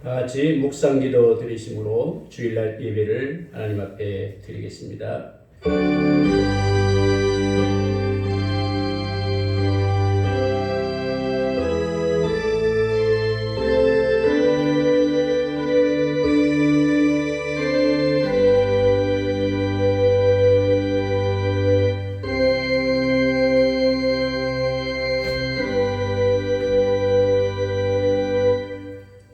다 같이 묵상기도 드리심으로 주일날 예배를 하나님 앞에 드리겠습니다.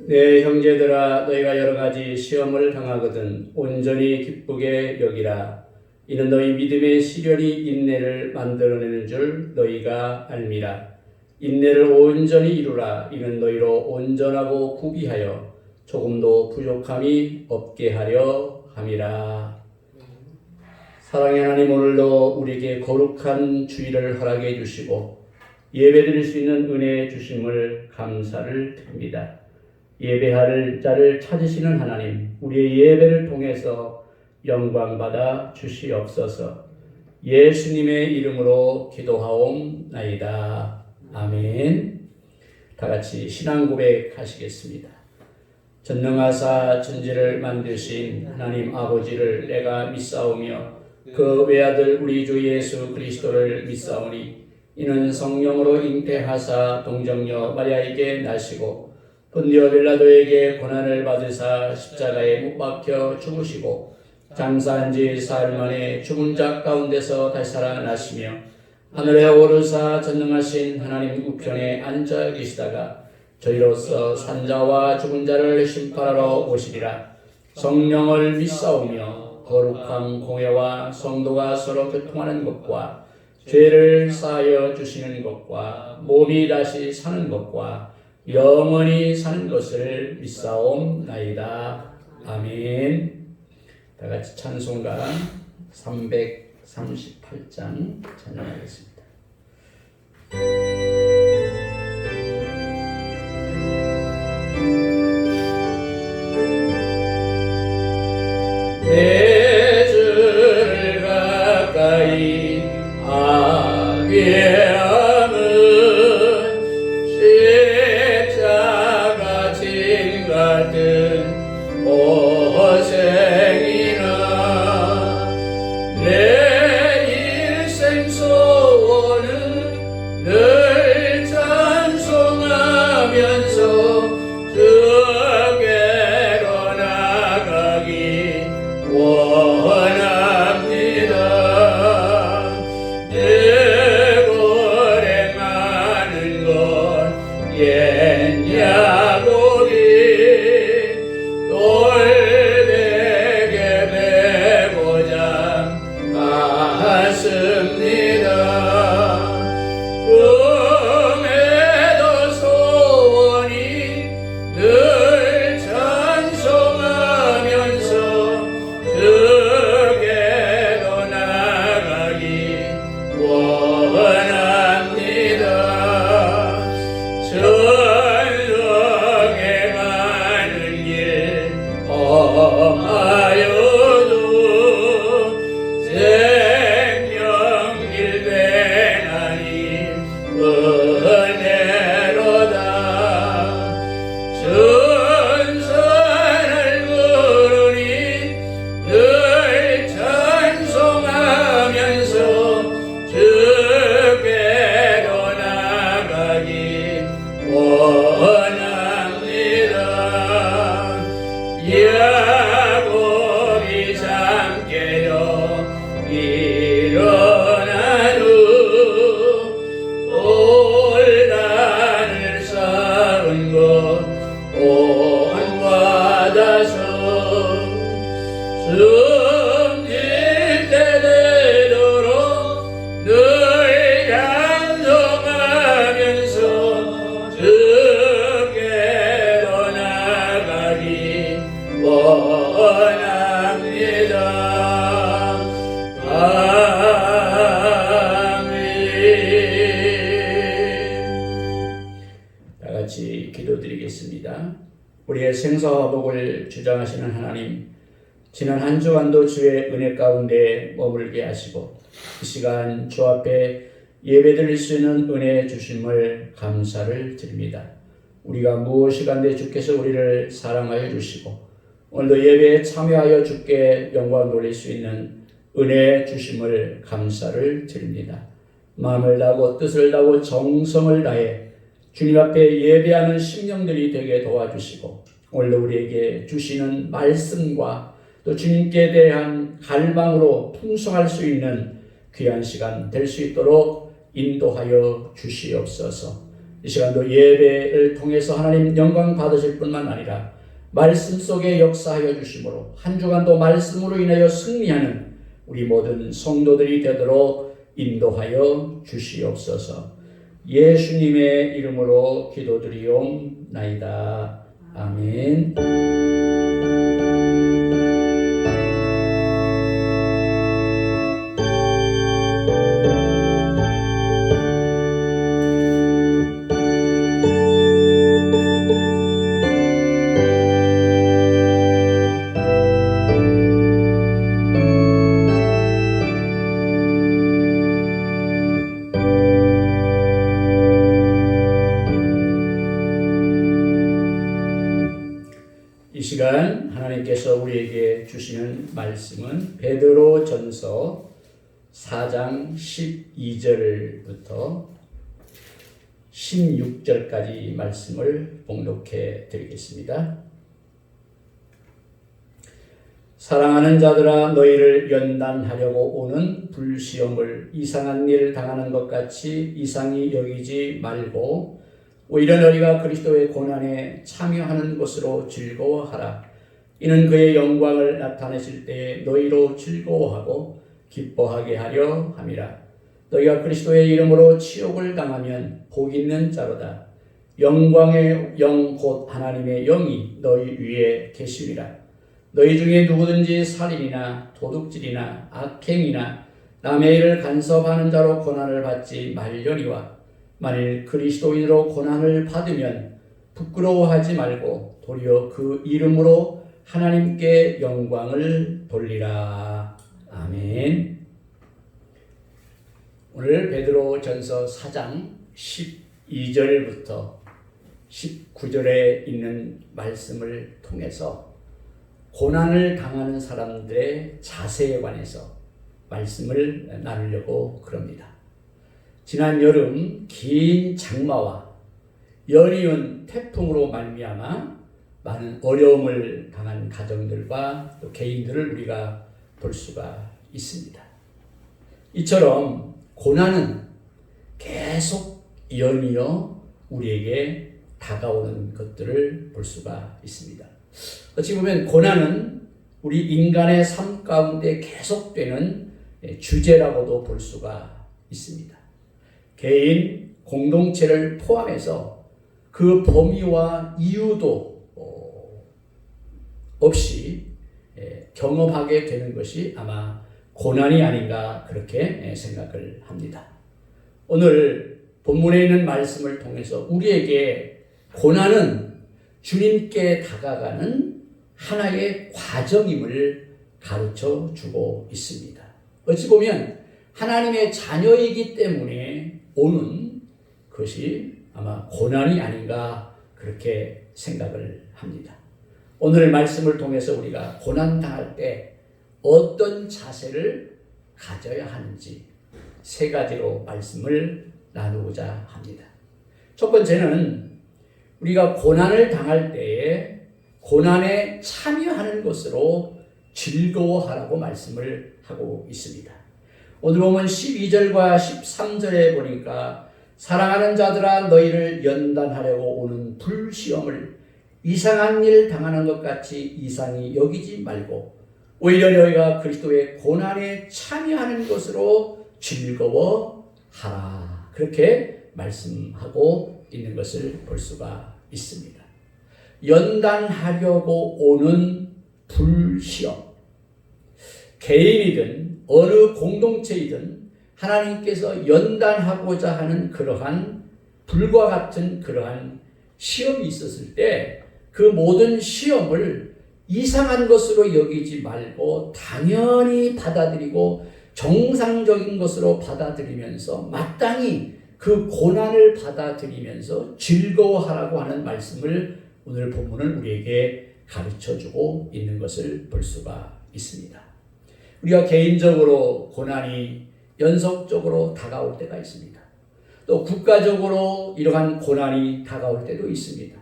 내 형제들아, 너희가 여러 가지 시험을 당하거든 온전히 기쁘게 여기라. 이는 너희 믿음의 시련이 인내를 만들어내는 줄 너희가 알미라. 인내를 온전히 이루라. 이는 너희로 온전하고 구비하여 조금도 부족함이 없게 하려 함이라. 사랑의 하나님, 오늘도 우리에게 거룩한 주일을 허락해 주시고 예배드릴 수 있는 은혜 주심을 감사를 드립니다. 예배할 자를 찾으시는 하나님, 우리의 예배를 통해서 영광받아 주시옵소서. 예수님의 이름으로 기도하옵나이다. 아멘. 다 같이 신앙 고백하시겠습니다. 전능하사 천지를 만드신 하나님 아버지를 내가 믿사오며 그 외아들 우리 주 예수 그리스도를 믿사오니 이는 성령으로 잉태하사 동정녀 마리아에게 나시고 본디오 빌라도에게 고난을 받으사 십자가에 못 박혀 죽으시고 장사한 지 사흘 만에 죽은 자 가운데서 다시 살아나시며 하늘에 오르사 전능하신 하나님 우편에 앉아 계시다가 저희로서 산자와 죽은 자를 심판하러 오시리라. 성령을 믿사오며 거룩한 공회와 성도가 서로 교통하는 것과 죄를 사하여 주시는 것과 몸이 다시 사는 것과 영원히 사는 것을 믿사옵나이다. 아멘. 다 같이 찬송가 338장 찬양하겠습니다. 내 주를 가까이 아뢰 우리의 생사화복을 주장하시는 하나님, 지난 한 주간도 주의 은혜 가운데 머물게 하시고 이 시간 주 앞에 예배드릴 수 있는 은혜 주심을 감사를 드립니다. 우리가 무엇이간데 주께서 우리를 사랑하여 주시고 오늘도 예배에 참여하여 주께 영광 돌릴 수 있는 은혜 주심을 감사를 드립니다. 마음을 다하고 뜻을 다하고 정성을 다해 주님 앞에 예배하는 심령들이 되게 도와주시고 오늘도 우리에게 주시는 말씀과 또 주님께 대한 갈망으로 풍성할 수 있는 귀한 시간 될 수 있도록 인도하여 주시옵소서. 이 시간도 예배를 통해서 하나님 영광 받으실 뿐만 아니라 말씀 속에 역사하여 주심으로 한 주간도 말씀으로 인하여 승리하는 우리 모든 성도들이 되도록 인도하여 주시옵소서. 예수님의 이름으로 기도드리옵나이다. 아멘. 이 시간 하나님께서 우리에게 주시는 말씀은 베드로전서 4장 12절부터 16절까지 말씀을 봉독해 드리겠습니다. 사랑하는 자들아 너희를 연단하려고 오는 불시험을 이상한 일을 당하는 것 같이 이상히 여기지 말고 오히려 너희가 그리스도의 고난에 참여하는 것으로 즐거워하라. 이는 그의 영광을 나타내실 때에 너희로 즐거워하고 기뻐하게 하려 함이라. 너희가 그리스도의 이름으로 치욕을 당하면 복 있는 자로다. 영광의 영 곧 하나님의 영이 너희 위에 계시리라. 너희 중에 누구든지 살인이나 도둑질이나 악행이나 남의 일을 간섭하는 자로 고난을 받지 말려니와 만일 그리스도인으로 고난을 받으면 부끄러워하지 말고 도리어 그 이름으로 하나님께 영광을 돌리라. 아멘. 오늘 베드로전서 4장 12절부터 19절에 있는 말씀을 통해서 고난을 당하는 사람들의 자세에 관해서 말씀을 나누려고 그럽니다. 지난 여름 긴 장마와 연이은 태풍으로 말미암아 많은 어려움을 당한 가정들과 또 개인들을 우리가 볼 수가 있습니다. 이처럼 고난은 계속 연이어 우리에게 다가오는 것들을 볼 수가 있습니다. 어찌 보면 고난은 우리 인간의 삶 가운데 계속되는 주제라고도 볼 수가 있습니다. 개인, 공동체를 포함해서 그 범위와 이유도 없이 경험하게 되는 것이 아마 고난이 아닌가 그렇게 생각을 합니다. 오늘 본문에 있는 말씀을 통해서 우리에게 고난은 주님께 다가가는 하나의 과정임을 가르쳐 주고 있습니다. 어찌 보면 하나님의 자녀이기 때문에 오는 것이 아마 고난이 아닌가 그렇게 생각을 합니다. 오늘의 말씀을 통해서 우리가 고난당할 때 어떤 자세를 가져야 하는지 세 가지로 말씀을 나누고자 합니다. 첫 번째는 우리가 고난을 당할 때에 고난에 참여하는 것으로 즐거워하라고 말씀을 하고 있습니다. 오늘 보면 12절과 13절에 보니까 사랑하는 자들아 너희를 연단하려고 오는 불시험을 이상한 일 당하는 것 같이 이상히 여기지 말고 오히려 너희가 그리스도의 고난에 참여하는 것으로 즐거워하라. 그렇게 말씀하고 있는 것을 볼 수가 있습니다. 연단하려고 오는 불시험. 개인이든 어느 공동체이든 하나님께서 연단하고자 하는 그러한 불과 같은 그러한 시험이 있었을 때 그 모든 시험을 이상한 것으로 여기지 말고 당연히 받아들이고 정상적인 것으로 받아들이면서 마땅히 그 고난을 받아들이면서 즐거워하라고 하는 말씀을 오늘 본문은 우리에게 가르쳐주고 있는 것을 볼 수가 있습니다. 우리가 개인적으로 고난이 연속적으로 다가올 때가 있습니다. 또 국가적으로 이러한 고난이 다가올 때도 있습니다.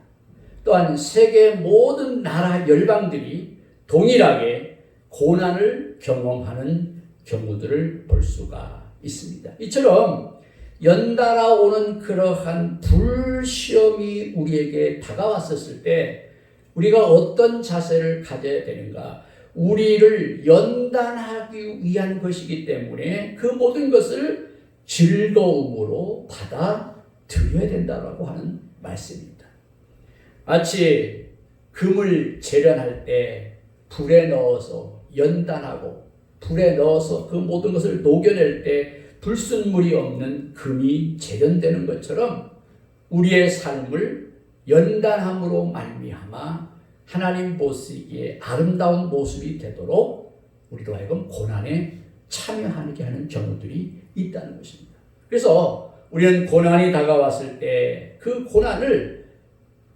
또한 세계 모든 나라 열방들이 동일하게 고난을 경험하는 경우들을 볼 수가 있습니다. 이처럼 연달아 오는 그러한 불시험이 우리에게 다가왔었을 때 우리가 어떤 자세를 가져야 되는가? 우리를 연단하기 위한 것이기 때문에 그 모든 것을 즐거움으로 받아들여야 된다고 하는 말씀입니다. 마치 금을 재련할 때 불에 넣어서 연단하고 불에 넣어서 그 모든 것을 녹여낼 때 불순물이 없는 금이 재련되는 것처럼 우리의 삶을 연단함으로 말미암아 하나님 보시기에 아름다운 모습이 되도록 우리로 하여금 고난에 참여하게 하는 경우들이 있다는 것입니다. 그래서 우리는 고난이 다가왔을 때 그 고난을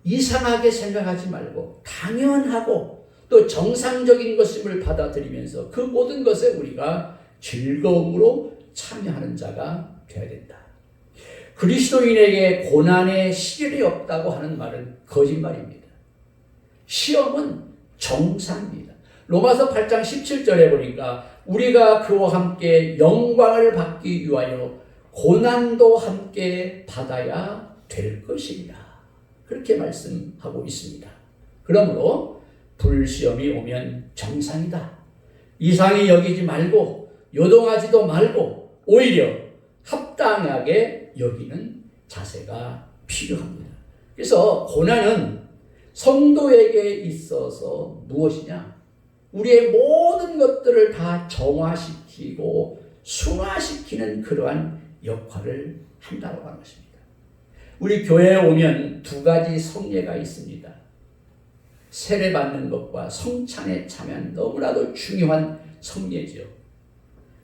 이상하게 생각하지 말고 당연하고 또 정상적인 것임을 받아들이면서 그 모든 것에 우리가 즐거움으로 참여하는 자가 되어야 된다. 그리스도인에게 고난의 시절이 없다고 하는 말은 거짓말입니다. 시험은 정상입니다. 로마서 8장 17절에 보니까 우리가 그와 함께 영광을 받기 위하여 고난도 함께 받아야 될 것이라. 그렇게 말씀하고 있습니다. 그러므로 불시험이 오면 정상이다. 이상히 여기지 말고 요동하지도 말고 오히려 합당하게 여기는 자세가 필요합니다. 그래서 고난은 성도에게 있어서 무엇이냐? 우리의 모든 것들을 다 정화시키고 순화시키는 그러한 역할을 한다고 하는 것입니다. 우리 교회에 오면 두 가지 성례가 있습니다. 세례받는 것과 성찬에 참여하는 너무나도 중요한 성례죠.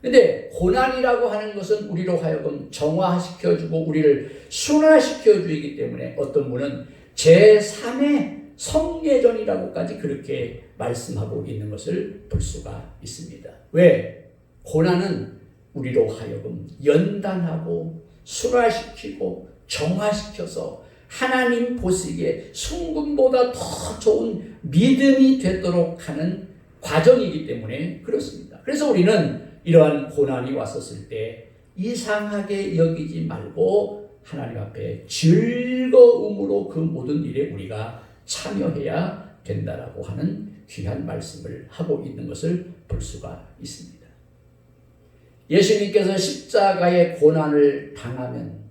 그런데 고난이라고 하는 것은 우리로 하여금 정화시켜주고 우리를 순화시켜주기 때문에 어떤 분은 제3의 성례전이라고까지 그렇게 말씀하고 있는 것을 볼 수가 있습니다. 왜? 고난은 우리로 하여금 연단하고 순화시키고 정화시켜서 하나님 보시기에 순금보다 더 좋은 믿음이 되도록 하는 과정이기 때문에 그렇습니다. 그래서 우리는 이러한 고난이 왔었을 때 이상하게 여기지 말고 하나님 앞에 즐거움으로 그 모든 일에 우리가 참여해야 된다라고 하는 귀한 말씀을 하고 있는 것을 볼 수가 있습니다. 예수님께서 십자가의 고난을 당하면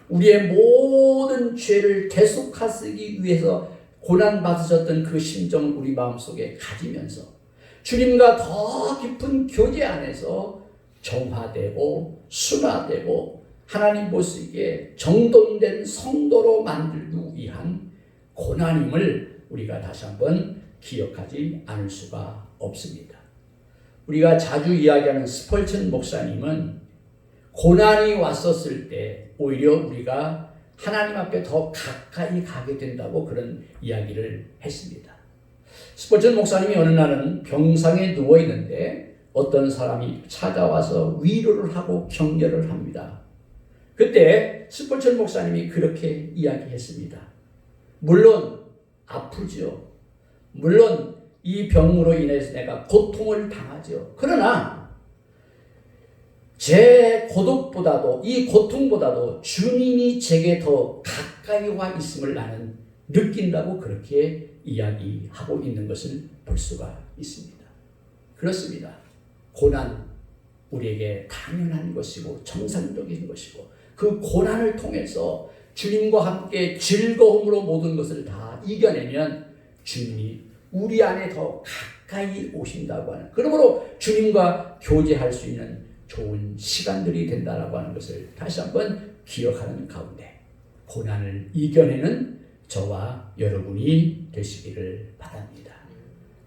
우리의 모든 죄를 대속하시기 위해서 고난받으셨던 그 심정을 우리 마음속에 가지면서 주님과 더 깊은 교제 안에서 정화되고 순화되고 하나님 보시기에 정돈된 성도로 만들기 위한 고난임을 우리가 다시 한번 기억하지 않을 수가 없습니다. 우리가 자주 이야기하는 스펄전 목사님은 고난이 왔었을 때 오히려 우리가 하나님 앞에 더 가까이 가게 된다고 그런 이야기를 했습니다. 스펄전 목사님이 어느 날은 병상에 누워 있는데 어떤 사람이 찾아와서 위로를 하고 격려를 합니다. 그때 스펄전 목사님이 그렇게 이야기했습니다. 물론 아프죠. 물론 이 병으로 인해서 내가 고통을 당하죠. 그러나 제 고독보다도 이 고통보다도 주님이 제게 더 가까이 와 있음을 나는 느낀다고 그렇게 이야기하고 있는 것을 볼 수가 있습니다. 그렇습니다. 고난 우리에게 당연한 것이고 정상적인 것이고 그 고난을 통해서 주님과 함께 즐거움으로 모든 것을 다 이겨내면 주님이 우리 안에 더 가까이 오신다고 하는, 그러므로 주님과 교제할 수 있는 좋은 시간들이 된다라고 하는 것을 다시 한번 기억하는 가운데 고난을 이겨내는 저와 여러분이 되시기를 바랍니다.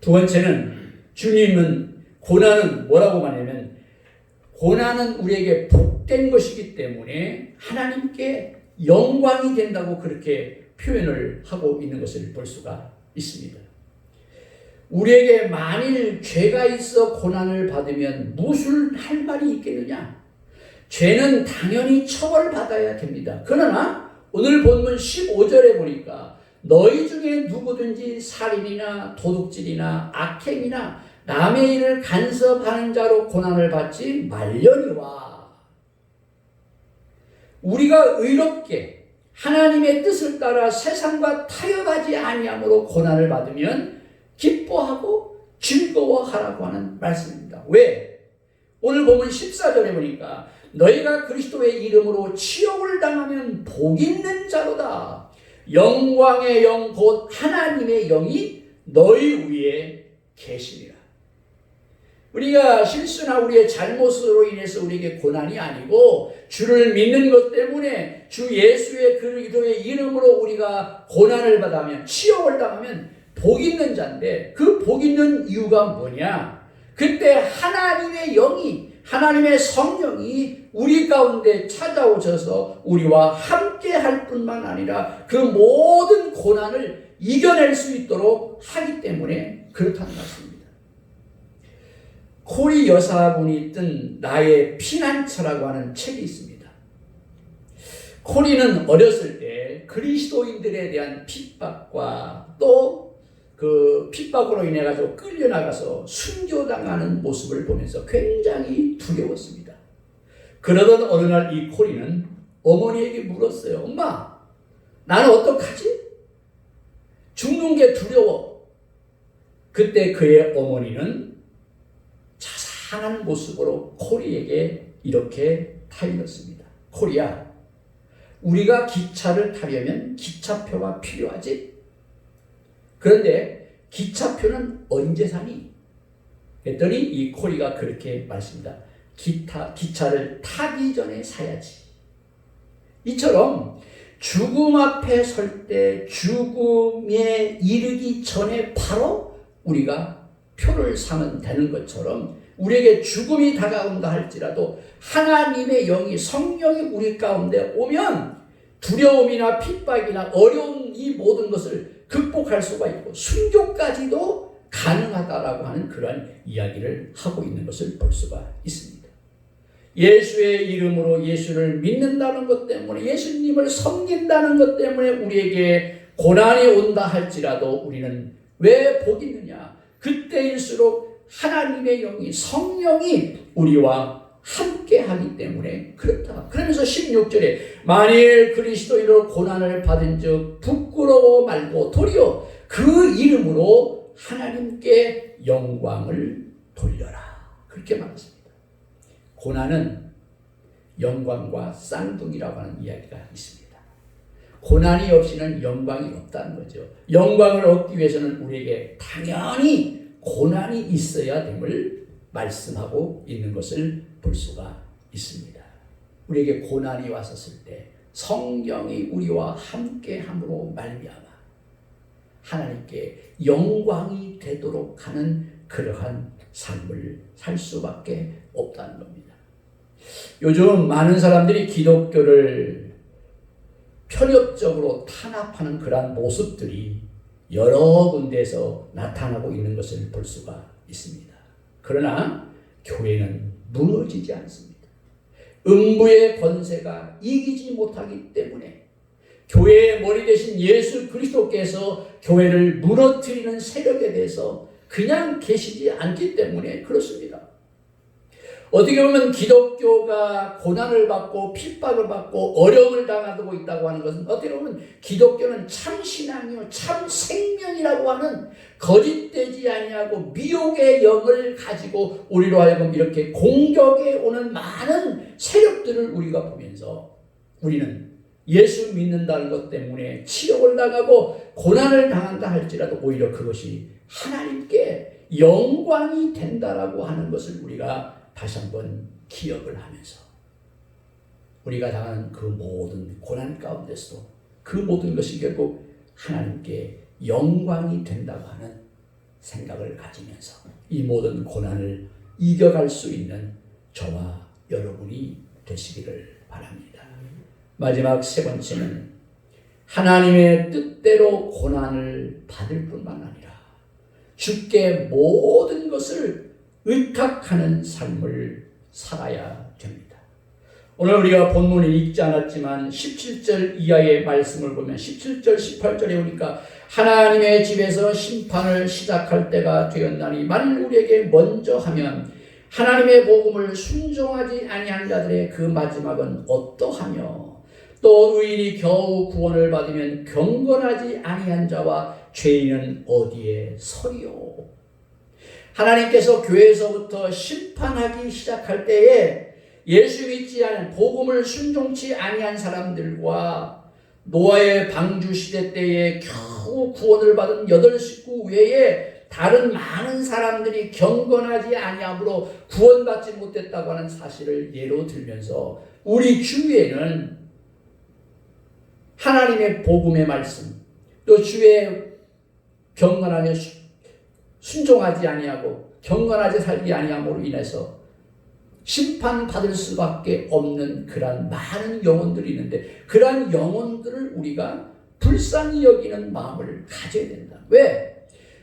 두 번째는 주님은 고난은 뭐라고 말하냐면 고난은 우리에게 복된 것이기 때문에 하나님께 영광이 된다고 그렇게 표현을 하고 있는 것을 볼 수가 있습니다. 우리에게 만일 죄가 있어 고난을 받으면 무슨 할 말이 있겠느냐? 죄는 당연히 처벌받아야 됩니다. 그러나 오늘 본문 15절에 보니까 너희 중에 누구든지 살인이나 도둑질이나 악행이나 남의 일을 간섭하는 자로 고난을 받지 말려니와. 우리가 의롭게 하나님의 뜻을 따라 세상과 타협하지 아니함으로 고난을 받으면 기뻐하고 즐거워하라고 하는 말씀입니다. 왜? 오늘 보면 14절에 보니까 너희가 그리스도의 이름으로 치욕을 당하면 복 있는 자로다. 영광의 영 곧 하나님의 영이 너희 위에 계시리라. 우리가 실수나 우리의 잘못으로 인해서 우리에게 고난이 아니고 주를 믿는 것 때문에 주 예수의 그리스도의 이름으로 우리가 고난을 받으면 치욕을 당하면 복 있는 자인데 그 복 있는 이유가 뭐냐? 그때 하나님의 영이 하나님의 성령이 우리 가운데 찾아오셔서 우리와 함께 할 뿐만 아니라 그 모든 고난을 이겨낼 수 있도록 하기 때문에 그렇다는 말씀입니다. 코리 여사분이 쓴 나의 피난처라고 하는 책이 있습니다. 코리는 어렸을 때 그리스도인들에 대한 핍박과 또 그 핍박으로 인해 가지고 끌려나가서 순교당하는 모습을 보면서 굉장히 두려웠습니다. 그러던 어느 날 이 코리는 어머니에게 물었어요. 엄마, 나는 어떡하지? 죽는 게 두려워. 그때 그의 어머니는 자상한 모습으로 코리에게 이렇게 타일렀습니다. 코리야, 우리가 기차를 타려면 기차표가 필요하지? 그런데 기차표는 언제 사니? 그랬더니 이 코리가 그렇게 말씀합니다. 기차를 타기 전에 사야지. 이처럼 죽음 앞에 설 때 죽음에 이르기 전에 바로 우리가 표를 사면 되는 것처럼 우리에게 죽음이 다가온다 할지라도 하나님의 영이 성령이 우리 가운데 오면 두려움이나 핍박이나 어려운 이 모든 것을 극복할 수가 있고 순교까지도 가능하다라고 하는 그러한 이야기를 하고 있는 것을 볼 수가 있습니다. 예수의 이름으로 예수를 믿는다는 것 때문에 예수님을 섬긴다는 것 때문에 우리에게 고난이 온다 할지라도 우리는 왜 복 있느냐? 그때일수록 하나님의 영이 성령이 우리와 함께 하기 때문에 그렇다. 그러면서 16절에 만일 그리스도인으로 고난을 받은 즉 부끄러워 말고 도리어 그 이름으로 하나님께 영광을 돌려라. 그렇게 말했습니다. 고난은 영광과 쌍둥이라고 하는 이야기가 있습니다. 고난이 없이는 영광이 없다는 거죠. 영광을 얻기 위해서는 우리에게 당연히 고난이 있어야 됨을 말씀하고 있는 것을 볼 수가 있습니다. 우리에게 고난이 왔었을 때 성령이 우리와 함께 함으로 말미암아 하나님께 영광이 되도록 하는 그러한 삶을 살 수밖에 없다는 겁니다. 요즘 많은 사람들이 기독교를 편협적으로 탄압하는 그러한 모습들이 여러 군데에서 나타나고 있는 것을 볼 수가 있습니다. 그러나 교회는 무너지지 않습니다. 음부의 권세가 이기지 못하기 때문에 교회의 머리 대신 예수 그리스도께서 교회를 무너뜨리는 세력에 대해서 그냥 계시지 않기 때문에 그렇습니다. 어떻게 보면 기독교가 고난을 받고 핍박을 받고 어려움을 당하고 있다고 하는 것은 어떻게 보면 기독교는 참 신앙이요 참 생명이라고 하는 거짓되지 아니하고 미혹의 영을 가지고 우리로 하여금 이렇게 공격해 오는 많은 세력들을 우리가 보면서 우리는 예수 믿는다는 것 때문에 치욕을 당하고 고난을 당한다 할지라도 오히려 그것이 하나님께 영광이 된다라고 하는 것을 우리가 다시 한번 기억을 하면서 우리가 당하는 그 모든 고난 가운데서도 그 모든 것이 결국 하나님께 영광이 된다고 하는 생각을 가지면서 이 모든 고난을 이겨갈 수 있는 저와 여러분이 되시기를 바랍니다. 마지막 세 번째는 하나님의 뜻대로 고난을 받을 뿐만 아니라 주께 모든 것을 의탁하는 삶을 살아야 됩니다. 오늘 우리가 본문을 읽지 않았지만 17절 이하의 말씀을 보면 17절 18절에 보니까 하나님의 집에서 심판을 시작할 때가 되었나니 만일 우리에게 먼저 하면 하나님의 복음을 순종하지 아니한 자들의 그 마지막은 어떠하며 또 의인이 겨우 구원을 받으면 경건하지 아니한 자와 죄인은 어디에 서리요. 하나님께서 교회에서부터 심판하기 시작할 때에 예수 믿지 않은 복음을 순종치 아니한 사람들과 노아의 방주 시대 때에 겨우 구원을 받은 8 식구 외에 다른 많은 사람들이 경건하지 아니함으로 구원받지 못했다고 하는 사실을 예로 들면서 우리 주위에는 하나님의 복음의 말씀 또 주의 경건하게 순종하지 아니하고 경건하지 살지 아니함으로 인해서 심판받을 수밖에 없는 그러한 많은 영혼들이 있는데 그러한 영혼들을 우리가 불쌍히 여기는 마음을 가져야 된다. 왜?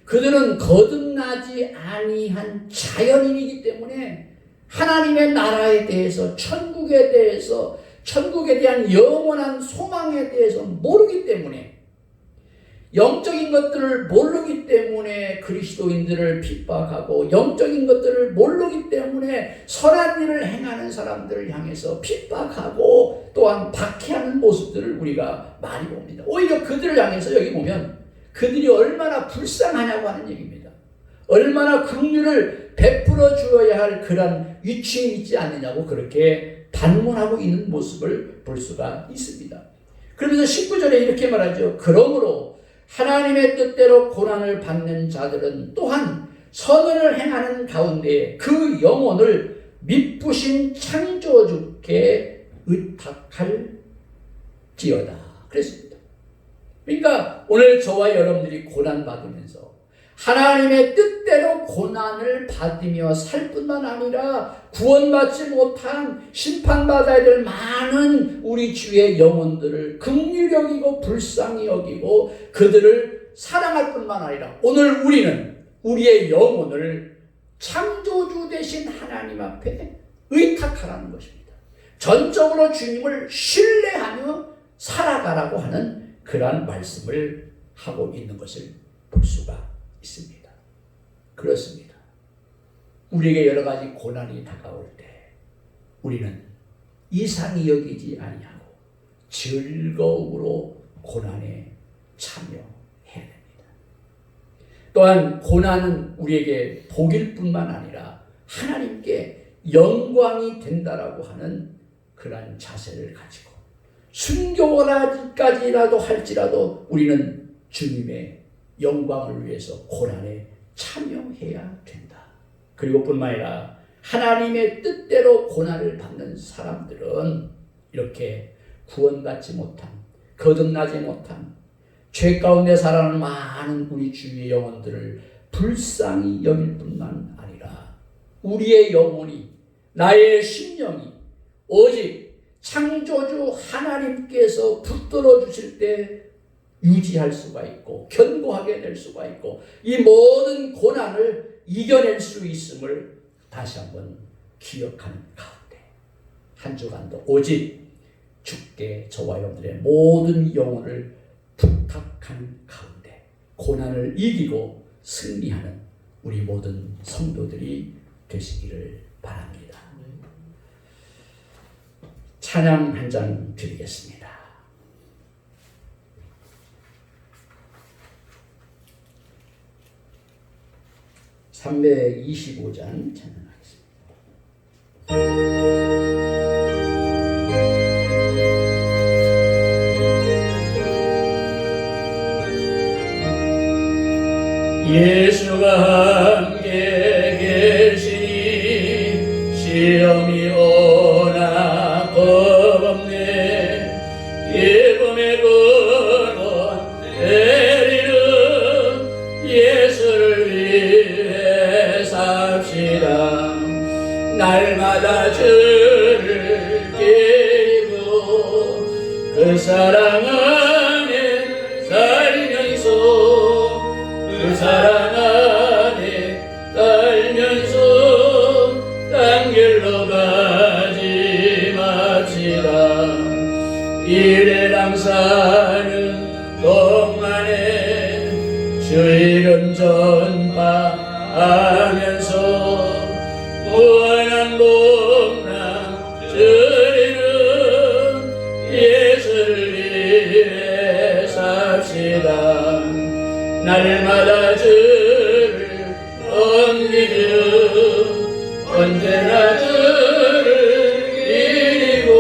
그들은 거듭나지 아니한 자연인이기 때문에 하나님의 나라에 대해서 천국에 대해서 천국에 대한 영원한 소망에 대해서 모르기 때문에 영적인 것들을 모르기 때문에 그리스도인들을 핍박하고 영적인 것들을 모르기 때문에 선한 일을 행하는 사람들을 향해서 핍박하고 또한 박해하는 모습들을 우리가 많이 봅니다. 오히려 그들을 향해서 여기 보면 그들이 얼마나 불쌍하냐고 하는 얘기입니다. 얼마나 긍휼을 베풀어 주어야 할 그런 위치에 있지 않느냐고 그렇게 반문하고 있는 모습을 볼 수가 있습니다. 그러면서 19절에 이렇게 말하죠. 그러므로 하나님의 뜻대로 고난을 받는 자들은 또한 선을 행하는 가운데 그 영혼을 미쁘신 창조주께 의탁할지어다. 그랬습니다. 그러니까 오늘 저와 여러분들이 고난받으면서 하나님의 뜻대로 고난을 받으며 살 뿐만 아니라 구원받지 못한 심판받아야 될 많은 우리 주의 영혼들을 긍휼히 여기고 불쌍히 여기고 그들을 사랑할 뿐만 아니라 오늘 우리는 우리의 영혼을 창조주 되신 하나님 앞에 의탁하라는 것입니다. 전적으로 주님을 신뢰하며 살아가라고 하는 그러한 말씀을 하고 있는 것을 볼 수가 있습니다. 그렇습니다. 우리에게 여러 가지 고난이 다가올 때 우리는 이상히 여기지 아니하고 즐거움으로 고난에 참여해야 됩니다. 또한 고난은 우리에게 복일 뿐만 아니라 하나님께 영광이 된다라고 하는 그러한 자세를 가지고 순교까지라도 할지라도 우리는 주님의 영광을 위해서 고난에 참여해야 된다. 그리고 뿐만 아니라 하나님의 뜻대로 고난을 받는 사람들은 이렇게 구원받지 못한, 거듭나지 못한, 죄 가운데 살아가는 많은 우리 주의 영혼들을 불쌍히 여길 뿐만 아니라 우리의 영혼이, 나의 심령이 오직 창조주 하나님께서 붙들어 주실 때 유지할 수가 있고 견고하게 될 수가 있고 이 모든 고난을 이겨낼 수 있음을 다시 한번 기억하는 가운데 한 주간도 오직 주께 저와 여러분들의 모든 영혼을 부탁하는 가운데 고난을 이기고 승리하는 우리 모든 성도들이 되시기를 바랍니다. 찬양 한 장 드리겠습니다. 325장 찬양하겠습니다. 예수가 함께 계시니 시험이 오나 겁없네. 기쁨의 근원 내리는 예수를 위해 삽시다. 날마다 주를 깨고 그 사랑 안에 살면서 그 사랑 안에 살면서 딴 길로 가지 맙시다. 이래랑 사는 동안에 주의름 전파하면서 무한한 복락 드리는 예수를 위해 삽시다. 날마다 주를 옮기며 언제나 주를 이리고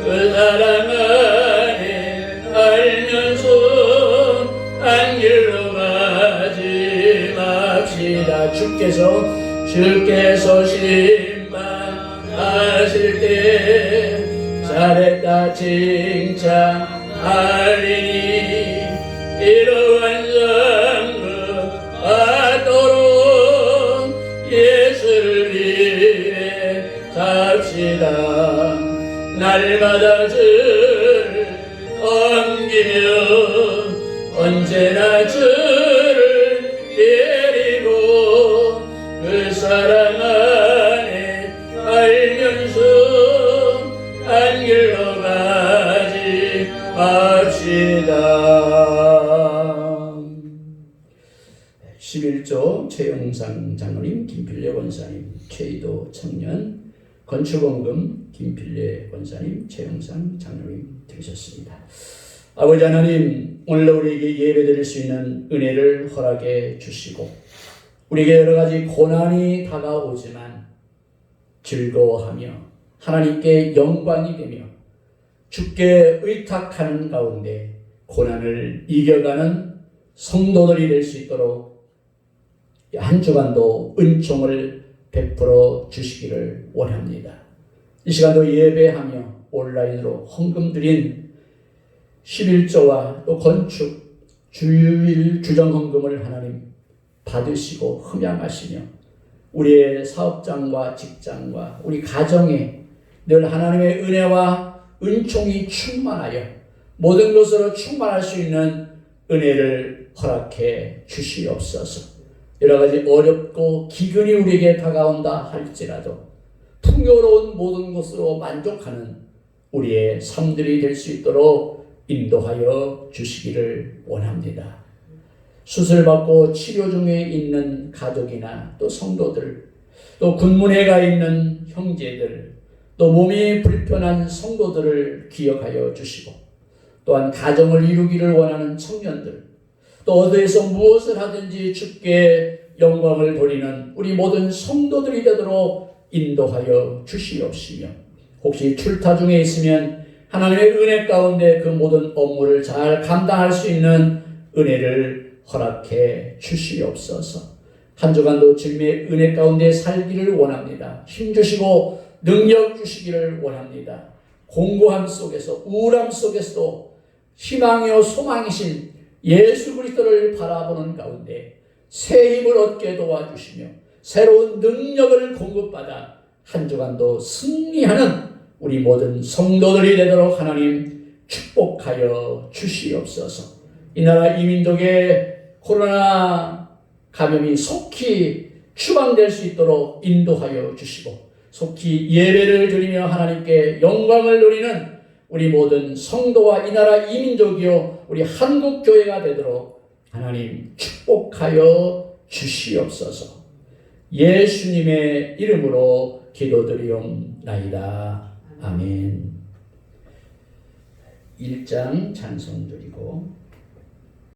그 사랑 안에 알면서 딴 길로 가지 맙시다. 주께서 심판하실 때 잘했다 칭찬하리니 이러한 상급 받도록 예수를 위해 삽시다. 날마다 주를 옮기며 언제나 주를 데리고 그 사랑 안에 알면서 딴 길로 가지 맙시다. 11조 최영상 장로님, 김필래 원사님, 최이도 청년, 건축원금 김필래 원사님, 최영상 장로님 되셨습니다. 아버지 하나님, 오늘도 우리에게 예배드릴 수 있는 은혜를 허락해 주시고 우리에게 여러 가지 고난이 다가오지만 즐거워하며 하나님께 영광이 되며 주께 의탁하는 가운데 고난을 이겨가는 성도들이 될 수 있도록 한 주간도 은총을 베풀어 주시기를 원합니다. 이 시간도 예배하며 온라인으로 헌금 드린 11조와 또 건축, 주일 주정헌금을 하나님 받으시고 흠양하시며 우리의 사업장과 직장과 우리 가정에 늘 하나님의 은혜와 은총이 충만하여 모든 것으로 충만할 수 있는 은혜를 허락해 주시옵소서. 여러 가지 어렵고 기근이 우리에게 다가온다 할지라도 풍요로운 모든 것으로 만족하는 우리의 삶들이 될 수 있도록 인도하여 주시기를 원합니다. 수술받고 치료 중에 있는 가족이나 또 성도들, 또 군문에 가 있는 형제들, 또 몸이 불편한 성도들을 기억하여 주시고 또한 가정을 이루기를 원하는 청년들, 또 어디에서 무엇을 하든지 주께 영광을 돌리는 우리 모든 성도들이 되도록 인도하여 주시옵시며 혹시 출타 중에 있으면 하나님의 은혜 가운데 그 모든 업무를 잘 감당할 수 있는 은혜를 허락해 주시옵소서. 한 주간도 주님의 은혜 가운데 살기를 원합니다. 힘주시고 능력 주시기를 원합니다. 공고함 속에서 우울함 속에서도 희망이요 소망이신 예수 그리스도를 바라보는 가운데 새 힘을 얻게 도와주시며 새로운 능력을 공급받아 한 주간도 승리하는 우리 모든 성도들이 되도록 하나님 축복하여 주시옵소서. 이 나라 이 민족의 코로나 감염이 속히 추방될 수 있도록 인도하여 주시고 속히 예배를 드리며 하나님께 영광을 누리는 우리 모든 성도와 이 나라 이 민족이요 우리 한국 교회가 되도록 하나님 축복하여 주시옵소서. 예수님의 이름으로 기도드리옵나이다. 아멘. 1장 찬송 드리고